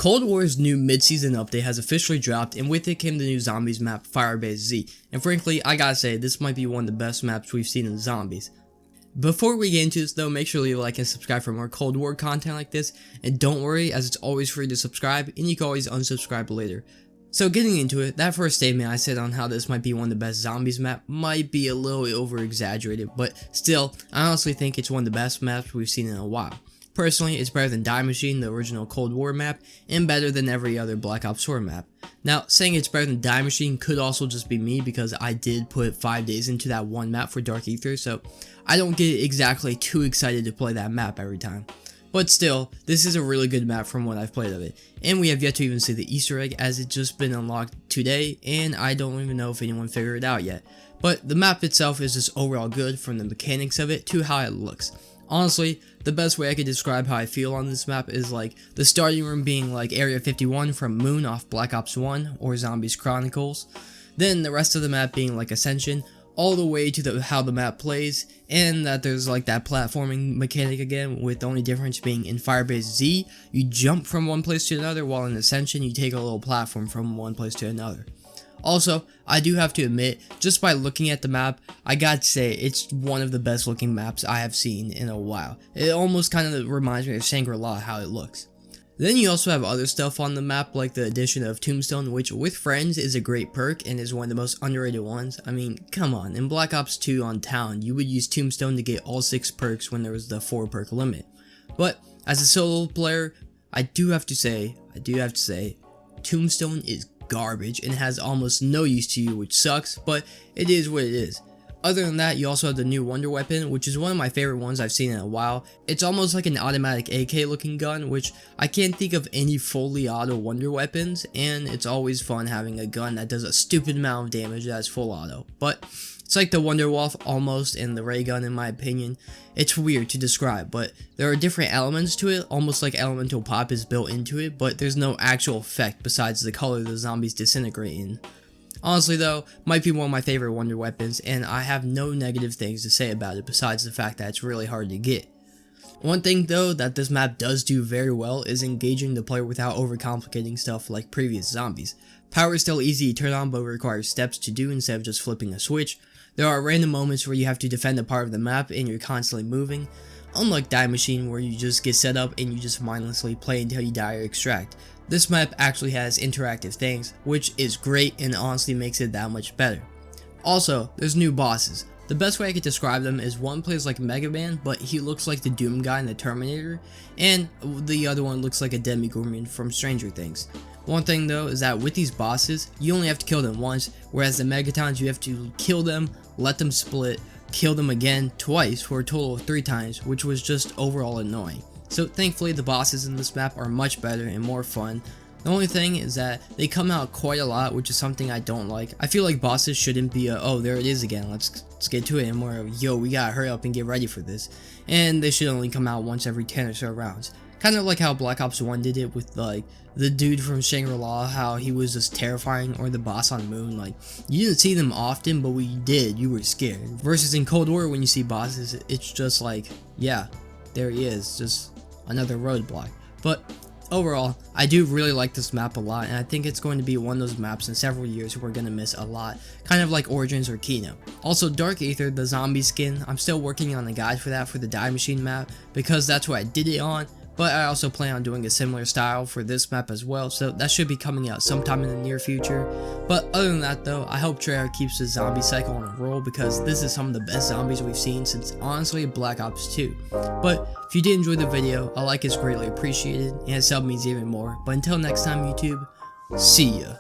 Cold War's new mid-season update has officially dropped, and with it came the new zombies map Firebase Z, and frankly, I gotta say, this might be one of the best maps we've seen in zombies. Before we get into this though, make sure to leave a like and subscribe for more Cold War content like this, and don't worry, as it's always free to subscribe, and you can always unsubscribe later. So getting into it, that first statement I said on how this might be one of the best zombies map might be a little over exaggerated, but still, I honestly think it's one of the best maps we've seen in a while. Personally, it's better than Die Machine, the original Cold War map, and better than every other Black Ops 4 map. Now, saying it's better than Die Machine could also just be me because I did put 5 days into that one map for Dark Aether, so I don't get exactly too excited to play that map every time. But still, this is a really good map from what I've played of it, and we have yet to even see the Easter egg as it's just been unlocked today, and I don't even know if anyone figured it out yet. But the map itself is just overall good, from the mechanics of it to how it looks. Honestly, the best way I could describe how I feel on this map is like the starting room being like Area 51 from Moon off Black Ops 1 or Zombies Chronicles, then the rest of the map being like Ascension, all the way to how the map plays, and that there's like that platforming mechanic again, with the only difference being in Firebase Z, you jump from one place to another, while in Ascension you take a little platform from one place to another. Also, I do have to admit, just by looking at the map, I gotta say it's one of the best looking maps I have seen in a while. It almost kind of reminds me of Shangri-La how it looks. Then you also have other stuff on the map, like the addition of Tombstone, which with friends is a great perk and is one of the most underrated ones. I mean, come on, in Black Ops 2 on Town, you would use Tombstone to get all 6 perks when there was the 4 perk limit. But as a solo player, I do have to say, Tombstone is garbage and has almost no use to you, which sucks, but it is what it is. Other than that, you also have the new Wonder Weapon, which is one of my favorite ones I've seen in a while. It's almost like an automatic AK looking gun, which I can't think of any fully auto Wonder Weapons, and it's always fun having a gun that does a stupid amount of damage that's full auto. But it's like the Wonder Wolf almost, and the ray gun in my opinion. It's weird to describe, but there are different elements to it, almost like elemental pop is built into it, but there's no actual effect besides the color the zombies disintegrate in. Honestly though, might be one of my favorite Wonder Weapons, and I have no negative things to say about it besides the fact that it's really hard to get. One thing though that this map does do very well is engaging the player without overcomplicating stuff like previous zombies. Power is still easy to turn on but requires steps to do instead of just flipping a switch. There are random moments where you have to defend a part of the map and you're constantly moving, unlike Die Machine where you just get set up and you just mindlessly play until you die or extract. This map actually has interactive things, which is great and honestly makes it that much better. Also, there's new bosses. The best way I could describe them is one plays like Mega Man, but he looks like the Doom guy in the Terminator, and the other one looks like a Demogorgon from Stranger Things. One thing though is that with these bosses, you only have to kill them once, whereas the Megatons you have to kill them, let them split, kill them again twice for a total of 3 times, which was just overall annoying. So thankfully the bosses in this map are much better and more fun. The only thing is that they come out quite a lot, which is something I don't like. I feel like bosses shouldn't be oh there it is again, let's get to it, and more of yo we gotta hurry up and get ready for this. And they should only come out once every 10 or so rounds. Kind of like how Black Ops 1 did it with like the dude from Shangri-La, how he was just terrifying, or the boss on Moon. Like, you didn't see them often, but when you did, you were scared. Versus in Cold War, when you see bosses, it's just like, yeah, there he is, just another roadblock. But overall, I do really like this map a lot, and I think it's going to be one of those maps in several years we're going to miss a lot, kind of like Origins or Kino. Also, Dark Aether, the zombie skin, I'm still working on the guide for that for the Die Machine map, because that's what I did it on, but I also plan on doing a similar style for this map as well, so that should be coming out sometime in the near future. But other than that though, I hope Treyarch keeps the zombie cycle on a roll, because this is some of the best zombies we've seen since honestly Black Ops 2. But if you did enjoy the video, a like is greatly appreciated, and a sub means even more. But until next time YouTube, see ya.